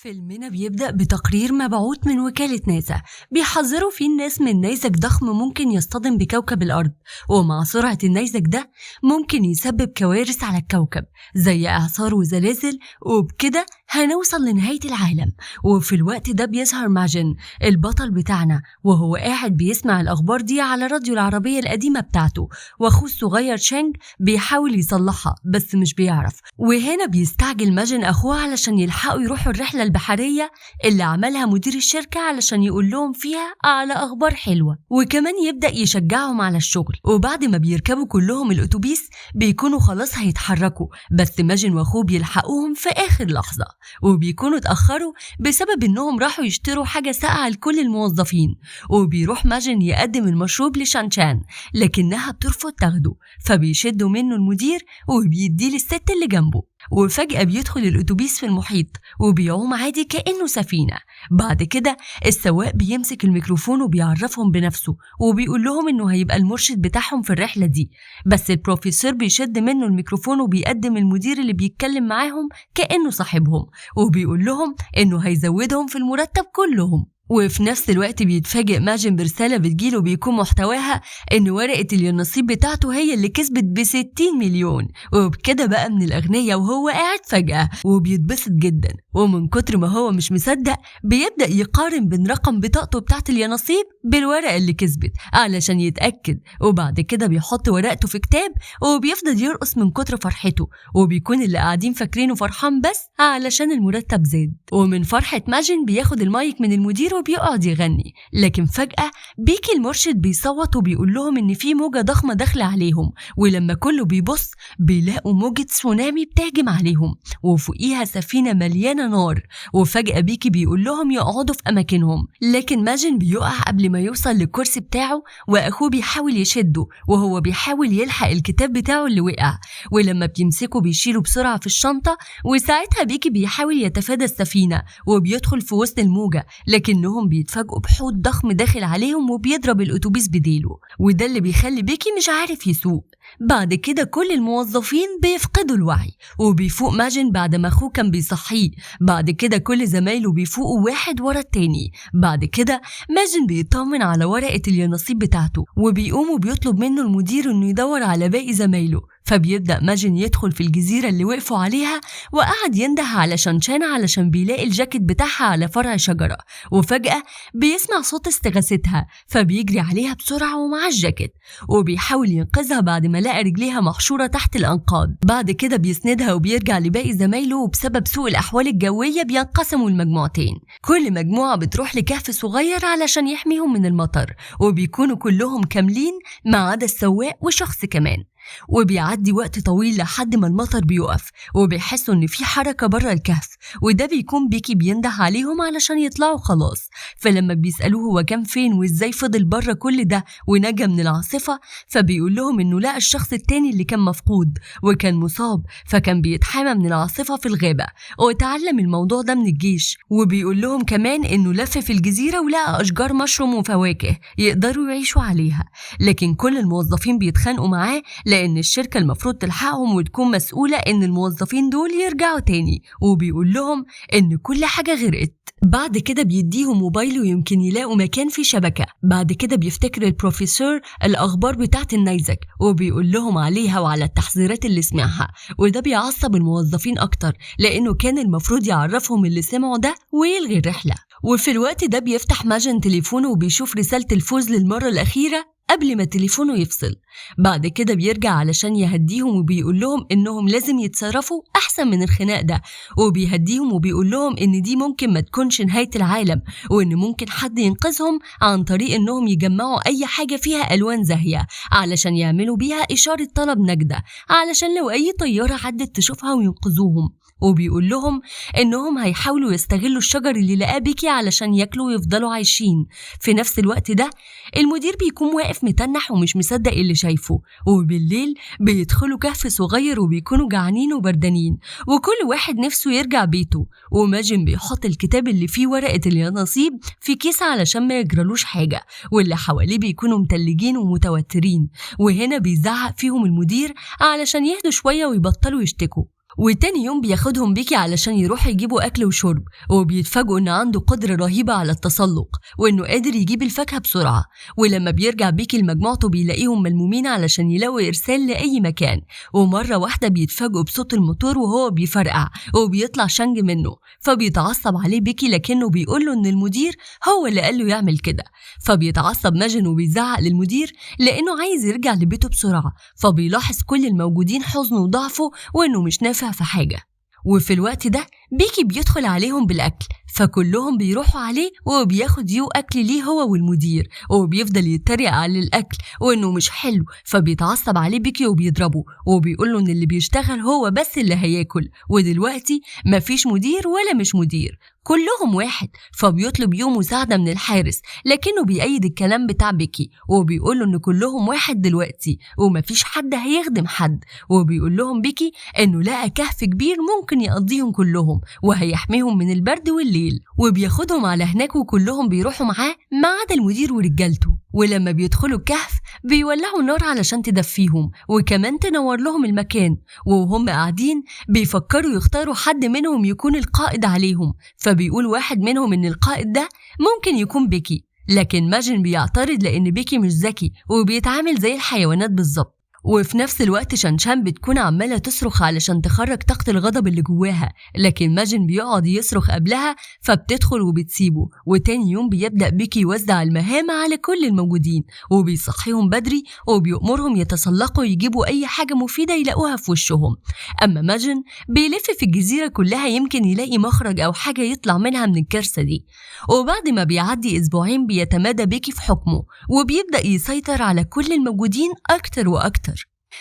فيلمنا بيبدأ بتقرير مبعوث من وكالة ناسا بيحذروا فيه الناس من نيزك ضخم ممكن يصطدم بكوكب الأرض، ومع سرعة النيزك ده ممكن يسبب كوارث على الكوكب زي إعصار وزلازل، وبكده هنوصل لنهاية العالم. وفي الوقت ده بيظهر ماجن البطل بتاعنا وهو قاعد بيسمع الأخبار دي على راديو العربية القديمة بتاعته، وأخوه الصغير شانج بيحاول يصلحها بس مش بيعرف. وهنا بيستعجل ماجن أخوه علشان يلحقوا يروحوا الرحلة البحرية اللي عملها مدير الشركة علشان يقول لهم فيها على أخبار حلوة، وكمان يبدأ يشجعهم على الشغل. وبعد ما بيركبوا كلهم الأتوبيس بيكونوا خلاص هيتحركوا، بس ماجن وأخوه بيلحقوهم في آخر لحظة، وبيكونوا اتأخروا بسبب إنهم راحوا يشتروا حاجة ساقعة لكل الموظفين. وبيروح ماجن يقدم المشروب لشانشان لكنها بترفض تاخده، فبيشدوا منه المدير وبيديه للست اللي جنبه. وفجأة بيدخل الأتوبيس في المحيط وبيعوم عادي كأنه سفينة. بعد كده السواق بيمسك الميكروفون وبيعرفهم بنفسه وبيقول لهم إنه هيبقى المرشد بتاعهم في الرحلة دي، بس البروفيسور بيشد منه الميكروفون وبيقدم المدير اللي بيتكلم معاهم كأنه صاحبهم، وبيقول لهم إنه هيزودهم في المرتب كلهم. وفي نفس الوقت بيتفاجئ ماجن برسالة بتجيله بيكون محتواها إن ورقة اليانصيب بتاعته هي اللي كسبت ب60 مليون، وبكده بقى من الأغنياء وهو قاعد فجأة وبيتبسط جدا. ومن كتر ما هو مش مصدق بيبدأ يقارن بين رقم بطاقته بتاعت اليانصيب بالورقة اللي كسبت علشان يتأكد، وبعد كده بيحط ورقته في كتاب وبيفضل يرقص من كتر فرحته، وبيكون اللي قاعدين فاكرينه فرحان بس علشان المرتب زاد. ومن فرحة ماجن بياخد المايك من المدير وبيقعد يغني، لكن فجأة بيكي المرشد بيصوت وبيقول لهم إن في موجة ضخمة داخلة عليهم، ولما كله بيبص بيلاقوا موجة تسونامي بتهجم عليهم وفوقيها سفينة مليانة نار. وفجأة بيكي بيقول لهم يقعدوا في أماكنهم، لكن ماجن بيقع قبل ما يوصل للكرسي بتاعه، وأخوه بيحاول يشده وهو بيحاول يلحق الكتاب بتاعه اللي وقع. ولما بيمسكه بيشيله بسرعة في الشنطة، وساعتها بيكي بيحاول يتفادى السفينة وبيدخل في وسط الموجة، لكنهم بيتفاجئوا بحوت ضخم داخل عليهم وبيضرب الأتوبيس بديله، وده اللي بيخلي بيكي مش عارف يسوق. بعد كده كل الموظفين بيفقدوا الوعي وبيفوق ماجن بعد ما أخوه كان بيصحيه. بعد كده كل زمايله بيفوقوا واحد ورا التاني. بعد كده ماجن بيطمن على ورقة اليانصيب بتاعته وبيقوم وبيطلب منه المدير إنه يدور على باقي زمايله. فبيبدأ ماجن يدخل في الجزيرة اللي وقفوا عليها وقعد ينده على شانشان علشان بيلاقي الجاكيت بتاعها على فرع شجرة، وفجأة بيسمع صوت استغاثتها فبيجري عليها بسرعة ومع الجاكيت وبيحاول ينقذها بعد ما لقى رجليها محشورة تحت الأنقاض. بعد كده بيسندها وبيرجع لباقي زمايله، وبسبب سوء الأحوال الجوية بينقسموا المجموعتين. كل مجموعة بتروح لكهف صغير علشان يحميهم من المطر، وبيكونوا كلهم كاملين ما عدا السواق وشخص كمان. وبيعدي وقت طويل لحد ما المطر بيقف وبيحسوا ان في حركة بره الكهف، وده بيكون بيكي بينده عليهم علشان يطلعوا خلاص. فلما بيسألوه هو كان فين وازاي فضل بره كل ده ونجا من العاصفة، فبيقول لهم انه لقى الشخص التاني اللي كان مفقود وكان مصاب، فكان بيتحامى من العاصفة في الغابة وتعلم الموضوع ده من الجيش. وبيقول لهم كمان انه لف في الجزيرة ولقى اشجار مشروم وفواكه يقدروا يعيشوا عليها، لكن كل الموظفين بيتخانقوا معاه لأن الشركة المفروض تلحقهم وتكون مسؤولة إن الموظفين دول يرجعوا تاني، وبيقول لهم إن كل حاجة غرقت. بعد كده بيديهم موبايل ويمكن يلاقوا مكان فيه شبكة. بعد كده بيفتكر البروفيسور الأخبار بتاعت النيزك وبيقول لهم عليها وعلى التحذيرات اللي سمعها، وده بيعصب الموظفين أكتر لأنه كان المفروض يعرفهم اللي سمعوا ده ويلغي الرحلة. وفي الوقت ده بيفتح ماجن تليفونه وبيشوف رسالة الفوز للمرة الأخيرة قبل ما تليفونه يفصل. بعد كده بيرجع علشان يهديهم وبيقول لهم إنهم لازم يتصرفوا أحسن من الخناق ده، وبيهديهم وبيقول لهم إن دي ممكن ما تكونش نهاية العالم، وإن ممكن حد ينقذهم عن طريق إنهم يجمعوا أي حاجة فيها ألوان زاهية علشان يعملوا بيها إشارة طلب نجدة علشان لو أي طيارة عدت تشوفها وينقذوهم. وبيقول لهم إنهم هيحاولوا يستغلوا الشجر اللي لقاه بيكي علشان ياكلوا ويفضلوا عايشين. في نفس الوقت ده المدير بيكون واقف متنح ومش مصدق اللي شايفه. وبالليل بيدخلوا كهف صغير وبيكونوا جعانين وبردانين وكل واحد نفسه يرجع بيته، وماجن بيحط الكتاب اللي فيه ورقة اليانصيب في كيس علشان ما يجرالوش حاجة، واللي حواليه بيكونوا متلجين ومتوترين. وهنا بيزعق فيهم المدير علشان يهدوا شوية ويبطلوا يشتكوا. وتاني يوم بياخدهم بيكي علشان يروحوا يجيبوا أكل وشرب، وبيتفاجئوا إن عنده قدرة رهيبة على التسلق وإنه قادر يجيب الفاكهة بسرعة. ولما بيرجع بيكي لمجموعته بيلاقيهم ملمومين علشان يلاقوا إرسال لأي مكان، ومرة واحدة بيتفاجئوا بصوت الموتور وهو بيفرقع وبيطلع شانج منه. فبيتعصب عليه بيكي لكنه بيقوله إن المدير هو اللي قاله يعمل كده. فبيتعصب ماجن وبيزعق للمدير لأنه عايز يرجع لبيته بسرعة. فبيلاحظ كل الموجودين حزنه وضعفه وإنه مش نافع في حاجة. وفي الوقت ده بيكي بيدخل عليهم بالأكل، فكلهم بيروحوا عليه وبياخد أكل ليه هو والمدير، وبيفضل يتريق على الأكل وإنه مش حلو. فبيتعصب عليه بيكي وبيضربه وبيقوله إن اللي بيشتغل هو بس اللي هياكل، ودلوقتي مفيش مدير ولا مش مدير، كلهم واحد. فبيطلب مساعدة من الحارس لكنه بيأيد الكلام بتاع بيكي وبيقوله إن كلهم واحد دلوقتي ومفيش حد هيخدم حد. وبيقول لهم بيكي إنه لقى كهف كبير ممكن يقضيهم كلهم وهيحميهم من البرد والليل، وبياخدهم على هناك وكلهم بيروحوا معاه ما عدا المدير ورجالته. ولما بيدخلوا الكهف بيولعوا نار علشان تدفيهم وكمان تنور لهم المكان. وهم قاعدين بيفكروا يختاروا حد منهم يكون القائد عليهم، فبيقول واحد منهم إن القائد ده ممكن يكون بيكي، لكن ماجن بيعترض لأن بيكي مش ذكي وبيتعامل زي الحيوانات بالظبط. وفي نفس الوقت شانشان بتكون عمالة تصرخ علشان تخرج طاقة الغضب اللي جواها، لكن ماجن بيقعد يصرخ قبلها فبتدخل وبتسيبه. وتاني يوم بيبدأ بيكي يوزع المهام على كل الموجودين وبيصحيهم بدري وبيأمرهم يتسلقوا يجيبوا أي حاجة مفيدة يلاقوها في وشهم. أما ماجن بيلف في الجزيرة كلها يمكن يلاقي مخرج أو حاجة يطلع منها من الكارثة دي. وبعد ما بيعدي أسبوعين بيتمادى بيكي في حكمه وبيبدأ يسيطر على كل الموجودين أكتر وأكتر،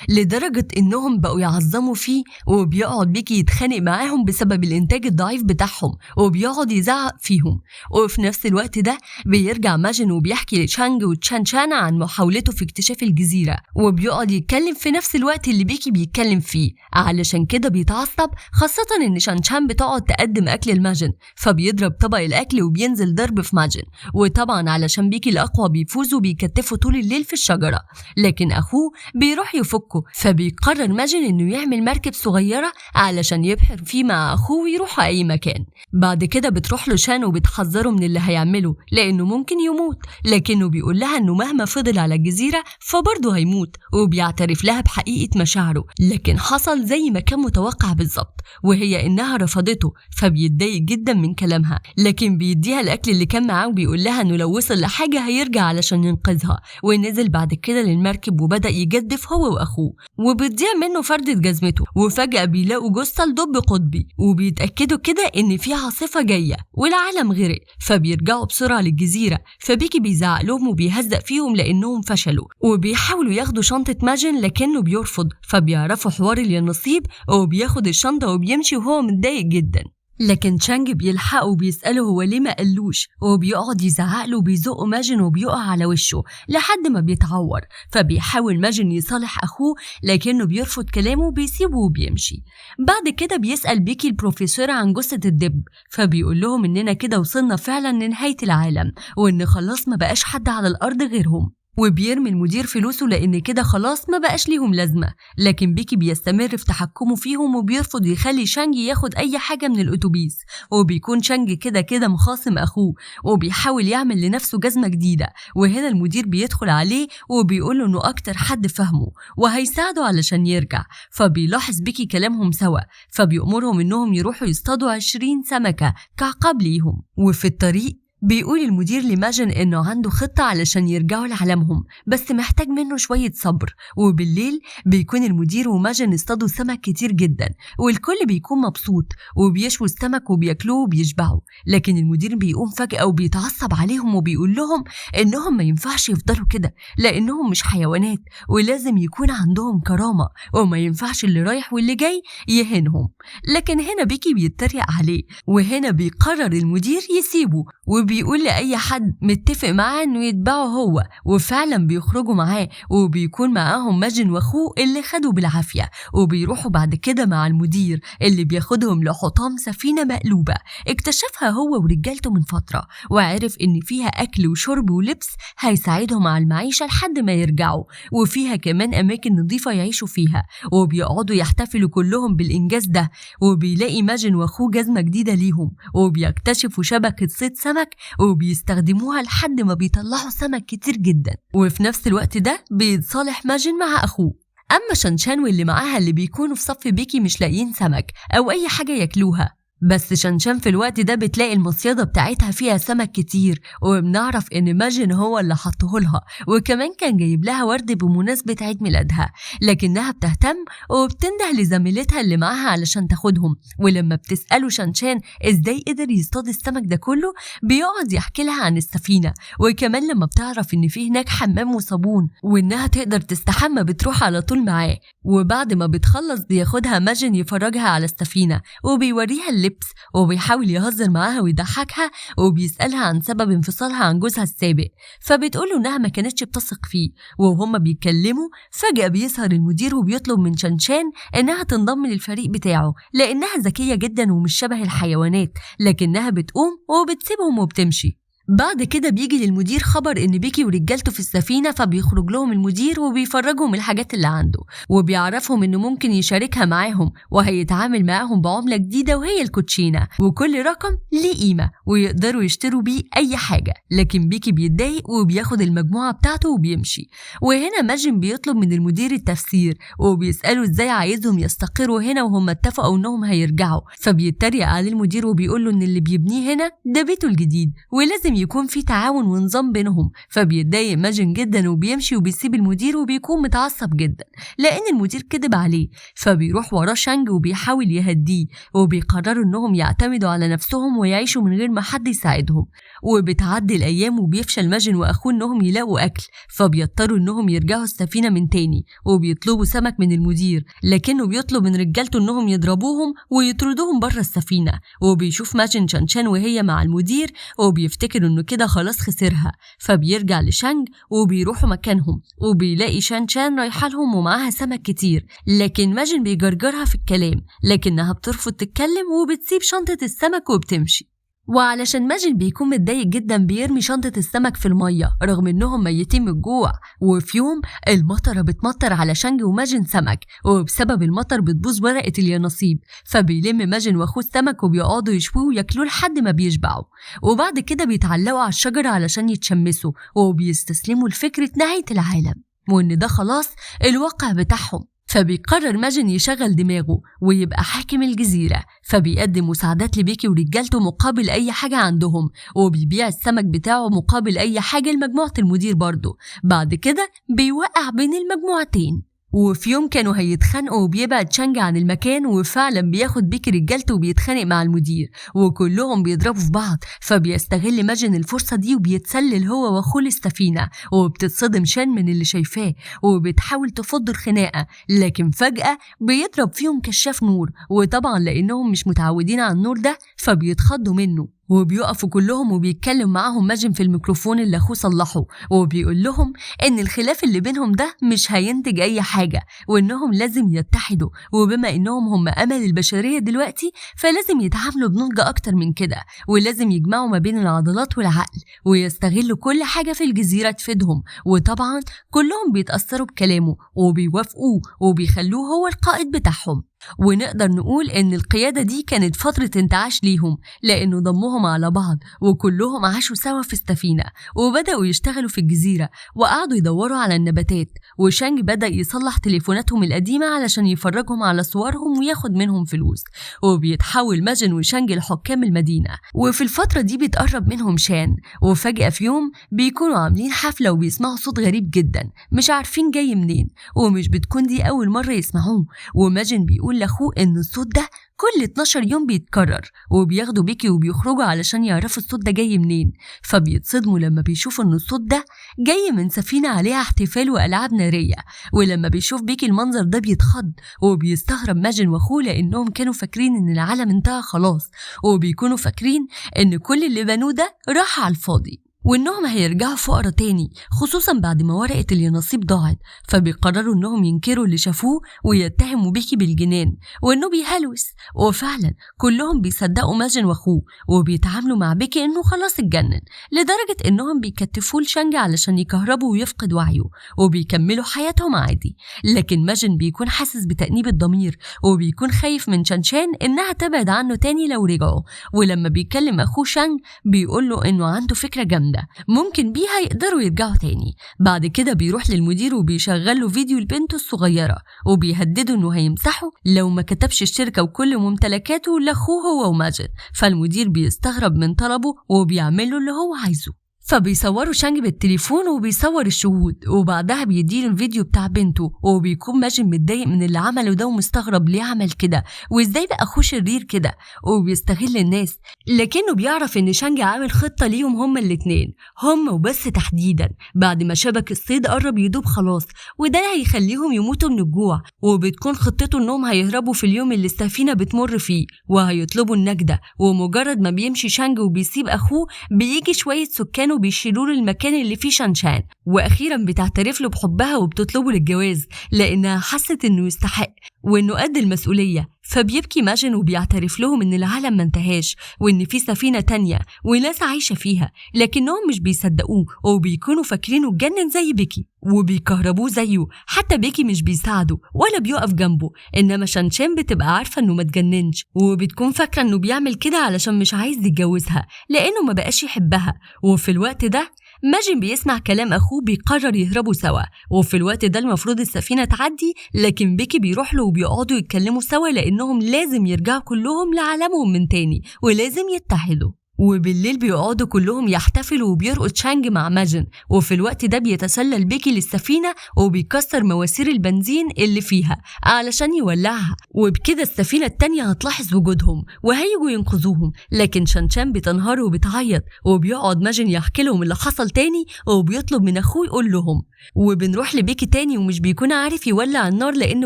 لدرجة إنهم بقوا يعظموا فيه. وبيقعد بيكي يتخانق معاهم بسبب الإنتاج الضعيف بتاعهم وبيقعد يزعق فيهم. وفي نفس الوقت ده بيرجع ماجن وبيحكي لشانج وتشانشان عن محاولته في اكتشاف الجزيرة، وبيقعد يتكلم في نفس الوقت اللي بيكي بيتكلم فيه. علشان كده بيتعصب، خاصة إن شانشان بتقعد تقدم أكل لماجن فبيضرب طبق الأكل وبينزل ضرب في ماجن. وطبعا علشان بيكي الأقوى بيفوز وبيكتفوا طول الليل في الشجرة، لكن أخوه بيروح يفك. فبيقرر ماجن إنه يعمل مركب صغيرة علشان يبحر فيه مع أخوه ويروحوا أي مكان. بعد كده بتروح له شان وبتحذره من اللي هيعمله لأنه ممكن يموت، لكنه بيقول لها إنه مهما فضل على الجزيرة فبرضه هيموت، وبيعترف لها بحقيقة مشاعره. لكن حصل زي ما كان متوقع بالظبط، وهي إنها رفضته. فبيتضايق جدا من كلامها، لكن بيديها الأكل اللي كان معاه وبيقول لها إنه لو وصل لحاجة هيرجع علشان ينقذها. ونزل بعد كده للمركب وبدأ يجدف هو وأخوه، وبتضيع منه فردة جزمته. وفجأة بيلاقوا جثة لدب قطبي وبيتأكدوا كده إن في عاصفة جاية والعالم غرق. فبيرجعوا بسرعة للجزيرة، فبيكي بيزعق لهم وبيهزق فيهم لأنهم فشلوا، وبيحاولوا ياخدوا شنطة ماجن لكنه بيرفض. فبيعرفوا حوار اليانصيب وبياخد الشنطة وبيمشي وهو متضايق جدا. لكن تشانج بيلحقه وبيسأله هو ليه ما قالوش، وبيقعد يزعقله وبيزقه ماجن وبيقع على وشه لحد ما بيتعور. فبيحاول ماجن يصالح أخوه لكنه بيرفض كلامه وبيسيبه وبيمشي. بعد كده بيسأل بيكي البروفيسور عن جثة الدب، فبيقول لهم إننا كده وصلنا فعلا لنهاية العالم وإن خلاص ما بقاش حد على الأرض غيرهم. وبيرمي المدير فلوسه لأن كده خلاص ما بقاش ليهم لازمة. لكن بيكي بيستمر في تحكمه فيهم وبيرفض يخلي شانج ياخد أي حاجة من الأتوبيس. وبيكون شانج كده مخاصم أخوه وبيحاول يعمل لنفسه جزمة جديدة. وهنا المدير بيدخل عليه وبيقوله إنه أكتر حد فهمه وهيساعده علشان يرجع. فبيلاحظ بيكي كلامهم سوا، فبيأمرهم إنهم يروحوا يصطادوا 20 سمكة كعقاب ليهم. وفي الطريق بيقول المدير لماجن إنه عنده خطة علشان يرجعوا لعالمهم، بس محتاج منه شوية صبر. وبالليل بيكون المدير وماجن اصطادوا سمك كتير جدا والكل بيكون مبسوط وبيشووا السمك وبياكلوه وبيشبعوا. لكن المدير بيقوم فجأة وبيتعصب عليهم وبيقول لهم إنهم ما ينفعش يفضلوا كده لأنهم مش حيوانات ولازم يكون عندهم كرامة وما ينفعش اللي رايح واللي جاي يهينهم. لكن هنا بيكي بيتريق عليه، وهنا بيقرر المدير يسيبه وبيقول لأي حد متفق معاه إنه يتبعه هو، وفعلا بيخرجوا معاه وبيكون معاهم ماجن وأخوه اللي خدوا بالعافية، وبيروحوا بعد كده مع المدير اللي بياخدهم لحطام سفينة مقلوبة اكتشفها هو ورجالته من فترة، وعرف إن فيها أكل وشرب ولبس هيساعدهم على المعيشة لحد ما يرجعوا، وفيها كمان أماكن نظيفة يعيشوا فيها، وبيقعدوا يحتفلوا كلهم بالإنجاز ده. وبيلاقي ماجن وأخوه جزمة جديدة ليهم، وبيكتشفوا شبكة صيد سمك وبيستخدموها لحد ما بيطلعوا سمك كتير جدا. وفي نفس الوقت ده بيتصالح ماجن مع أخوه. أما شانشان واللي معاها اللي بيكونوا في صف بيكي مش لاقيين سمك أو أي حاجة ياكلوها، بس شانشان في الوقت ده بتلاقي المصيدة بتاعتها فيها سمك كتير، وبنعرف ان ماجن هو اللي حطه لها، وكمان كان جايب لها ورد بمناسبة عيد ميلادها، لكنها بتهتم وبتنده لزميلتها اللي معاها علشان تاخدهم. ولما بتسأله شانشان ازاي قدر يصطاد السمك ده كله بيقعد يحكي لها عن السفينة، وكمان لما بتعرف ان في هناك حمام وصابون وانها تقدر تستحمى بتروح على طول معاه. وبعد ما بتخلص بياخدها ماجن يفرجها على السفينة وبيوريها اللبس، وبيحاول يهزر معاها ويضحكها، وبيسألها عن سبب انفصالها عن جوزها السابق، فبتقوله انها ما كانتش بتثق فيه. وهما بيتكلموا فجأة بيظهر المدير وبيطلب من شانشان انها تنضم للفريق بتاعه لانها ذكية جدا ومش شبه الحيوانات، لكنها بتقوم وبتسيبهم وبتمشي. بعد كده بيجي للمدير خبر ان بيكي ورجالته في السفينة، فبيخرج لهم المدير وبيفرجهم الحاجات اللي عنده، وبيعرفهم انه ممكن يشاركها معاهم وهيتعامل معاهم بعملة جديدة وهي الكوتشينة، وكل رقم ليه قيمة ويقدروا يشتروا بيه اي حاجة. لكن بيكي بيتضايق وبياخد المجموعة بتاعته وبيمشي. وهنا ماجن بيطلب من المدير التفسير وبيسأله ازاي عايزهم يستقروا هنا وهم اتفقوا انهم هيرجعوا، فبيتريق عليه المدير وبيقوله ان اللي بيبنيه هنا ده بيته الجديد ولازم يكون في تعاون ونظام بينهم. فبيتضايق ماجن جدا وبيمشي وبيسيب المدير وبيكون متعصب جدا لان المدير كذب عليه، فبيروح وراه شانج وبيحاول يهديه، وبيقرروا انهم يعتمدوا على نفسهم ويعيشوا من غير ما حد يساعدهم. وبتعدي الايام وبيفشل ماجن واخوه انهم يلاقوا اكل، فبيضطروا انهم يرجعوا السفينة من تاني، وبيطلبوا سمك من المدير لكنه بيطلب من رجالته انهم يضربوهم ويطردوهم بره السفينة. وبيشوف ماجن شانشان وهي مع المدير وبيفتكر انه كده خلاص خسرها، فبيرجع لشانج وبيروحوا مكانهم، وبيلاقي شانشان رايحه لهم ومعاها سمك كتير، لكن ماجن بيجرجرها في الكلام لكنها بترفض تتكلم وبتسيب شنطة السمك وبتمشي. وعلشان ماجن بيكون متضايق جدا بيرمي شنطة السمك في المية رغم انهم ميتين من الجوع. وفي يوم المطرة بتمطر على شانج وماجن سمك، وبسبب المطر بتبوظ ورقة اليانصيب، فبيلم ماجن واخوه السمك وبيقعدوا يشووه وياكلوه لحد ما بيشبعوا. وبعد كده بيتعلقوا على الشجرة علشان يتشمسوا وبيستسلموا لفكرة نهاية العالم وان ده خلاص الواقع بتاعهم. فبيقرر ماجن يشغل دماغه ويبقى حاكم الجزيرة، فبيقدم مساعدات لبيكي ورجالته مقابل أي حاجة عندهم، وبيبيع السمك بتاعه مقابل أي حاجة لمجموعة المدير برضه. بعد كده بيوقع بين المجموعتين. وفي يوم كانوا هيتخانقوا وبيبعد شانج عن المكان، وفعلا بياخد بيكي رجالته وبيتخانق مع المدير وكلهم بيضربوا في بعض، فبيستغل ماجن الفرصة دي وبيتسلل هو واخوه السفينة، وبتتصدم شان من اللي شايفاه وبتحاول تفض الخناقة، لكن فجأة بيضرب فيهم كشاف نور، وطبعا لأنهم مش متعودين على النور ده فبيتخضوا منه، وبيقفوا كلهم وبيتكلم معاهم ماجن في الميكروفون اللي اخوه صلحه، وبيقول لهم ان الخلاف اللي بينهم ده مش هينتج اي حاجة وانهم لازم يتحدوا، وبما انهم هم امل البشرية دلوقتي فلازم يتعاملوا بنضج اكتر من كده، ولازم يجمعوا ما بين العضلات والعقل ويستغلوا كل حاجة في الجزيرة تفيدهم. وطبعا كلهم بيتأثروا بكلامه وبيوافقوه وبيخلوه هو القائد بتاعهم. ونقدر نقول ان القيادة دي كانت فترة انتعاش ليهم لانه ضمهم على بعض وكلهم عاشوا سوا في السفينة وبدأوا يشتغلوا في الجزيرة وقعدوا يدوروا على النباتات. وشانج بدأ يصلح تليفوناتهم القديمة علشان يفرجهم على صورهم وياخد منهم فلوس، وبيتحول ماجن وشانج لحكام المدينة. وفي الفترة دي بيتقرب منهم شان، وفجأة في يوم بيكونوا عاملين حفلة وبيسمعوا صوت غريب جدا مش عارفين جاي منين، ومش بتكون دي أول مرة يسمعوه. وماجن بيقول بيقول لأخوه إن الصوت ده كل 12 يوم بيتكرر، وبياخدوا بيكي وبيخرجوا علشان يعرفوا الصوت ده جاي منين. فبيتصدموا لما بيشوفوا إن الصوت ده جاي من سفينة عليها احتفال وألعاب نارية. ولما بيشوف بيكي المنظر ده بيتخض، وبيستغرب ماجن وأخوه لأنهم كانوا فاكرين إن العالم انتهى خلاص، وبيكونوا فاكرين إن كل اللي بنوه ده راح على الفاضي، وإنهم هيرجعوا فقرا تاني، خصوصا بعد ما ورقة اليانصيب ضاعت. فبيقرروا إنهم ينكروا اللي شافوه ويتهموا بيكي بالجنان وإنه بيهلوس. وفعلا كلهم بيصدقوا ماجن وأخوه، وبيتعاملوا مع بيكي إنه خلاص اتجنن، لدرجة إنهم بيكتفوه لشانج علشان يكهربوا ويفقد وعيه، وبيكملوا حياتهم عادي. لكن ماجن بيكون حاسس بتأنيب الضمير، وبيكون خايف من شانشان إنها تبعد عنه تاني لو رجعوا. ولما بيكلم أخوه شانج بيقوله إنه عنده فكرة جامدة ممكن بيها يقدروا يرجعوا تاني. بعد كده بيروح للمدير وبيشغل له فيديو لبنته الصغيرة، وبيهدده انه هيمسحه لو ما كتبش الشركة وكل ممتلكاته لاخوه هو وماجن. فالمدير بيستغرب من طلبه وبيعمله اللي هو عايزه. فبيصوروا شانج بالتليفون وبيصور الشهود، وبعدها بيديله الفيديو بتاع بنته، وبيكون ماجن متضايق من اللي عمله ده ومستغرب ليه عمل كده وازاي بقى اخوه شرير كده وبيستغل الناس. لكنه بيعرف ان شانج عامل خطة ليهم هما الاتنين، هما وبس تحديدا، بعد ما شبك الصيد قرب يدوب خلاص وده هيخليهم يموتوا من الجوع. وبتكون خطته انهم هيهربوا في اليوم اللي السفينة بتمر فيه وهيطلبوا النجدة. ومجرد ما بيمشي شانج وبيسيب اخوه بيجي شوية سكان وبيشيلوا له المكان اللي فيه شانشان، واخيرا بتعترف له بحبها وبتطلبه للجواز لانها حست انه يستحق وانه قد المسؤوليه. فبيبكي ماجن وبيعترف لهم ان العالم ما انتهاش وان في سفينه تانية وناس عايشه فيها، لكنهم مش بيصدقوه وبيكونوا فاكرينه اتجنن زي بيكي وبيكهربوه زيه. حتى بيكي مش بيساعده ولا بيقف جنبه، انما شانشان بتبقى عارفه انه ما اتجننش وبتكون فاكره انه بيعمل كده علشان مش عايز يتجوزها لانه ما بقاش يحبها. وفي الوقت ده ماجن بيسمع كلام أخوه بيقرر يهربوا سوا، وفي الوقت ده المفروض السفينة تعدي، لكن بيكي بيروح له وبيقعدوا يتكلموا سوا لأنهم لازم يرجعوا كلهم لعالمهم من تاني ولازم يتحدوا. وبالليل بيقعدوا كلهم يحتفلوا وبيرقص شانج مع ماجن، وفي الوقت ده بيتسلل بيكي للسفينة وبيكسر مواسير البنزين اللي فيها علشان يولعها، وبكده السفينة التانية هتلاحظ وجودهم وهيجوا ينقذوهم. لكن شانشان بتنهار وبتعيط، وبيقعد ماجن يحكي لهم اللي حصل تاني وبيطلب من أخوه يقول لهم. وبنروح لبيكي تاني ومش بيكون عارف يولع النار لأن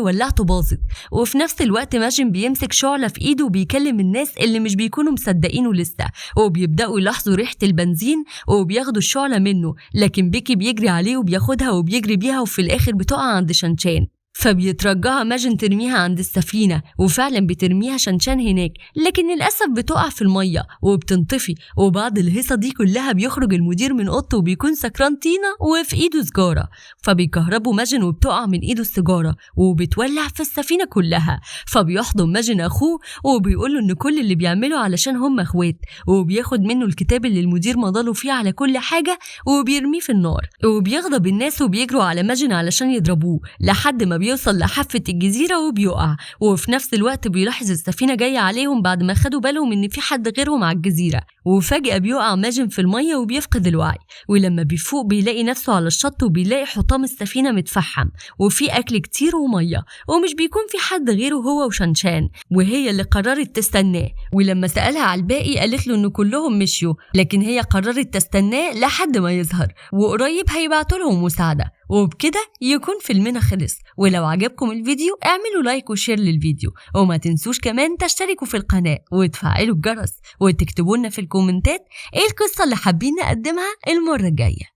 ولعته باظت. وفي نفس الوقت ماجن بيمسك شعلة في إيده وبيكلم الناس اللي مش بيكونوا مصدقينه لسه، وبيبدأوا يلاحظوا ريحة البنزين وبياخدوا الشعلة منه. لكن بيكي بيجري عليه وبياخدها وبيجري بيها، وفي الآخر بتقع عند شانشان. فبيترجعها ماجن ترميها عند السفينة، وفعلا بترميها شانشان هناك، لكن للأسف بتقع في المية وبتنطفي. وبعد الهيصة دي كلها بيخرج المدير من أوضته وبيكون سكران طينة وفي إيده سجارة، فبيكهربوا ماجن وبتقع من إيده السجارة وبتولع في السفينة كلها. فبيحضن ماجن أخوه وبيقوله إن كل اللي بيعمله علشان هم أخوات، وبياخد منه الكتاب اللي المدير مضاله فيه على كل حاجة وبيرميه في النار. وبيغضب الناس وبيجروا على ماجن علشان يضربوه لحد ما بيوصل لحافة الجزيرة وبيقع. وفي نفس الوقت بيلاحظ السفينة جاية عليهم بعد ما خدوا بالهم إن في حد غيرهم على الجزيرة، وفجأة بيقع ماجن في المية وبيفقد الوعي. ولما بيفوق بيلاقي نفسه على الشط وبيلاقي حطام السفينة متفحم وفي أكل كتير ومية، ومش بيكون في حد غيره هو وشانشان، وهي اللي قررت تستناه. ولما سألها على الباقي قالت له إنه كلهم مشيوا، لكن هي قررت تستناه لحد ما يظهر وقريب هيبعتوا لهم مساعدة. وبكده يكون فيلمنا خلص. ولو عجبكم الفيديو اعملوا لايك وشير للفيديو، وما تنسوش كمان تشتركوا في القناة وتفعلوا الجرس وتكتبوا لنا في الكومنتات ايه القصة اللي حابين نقدمها المرة الجاية.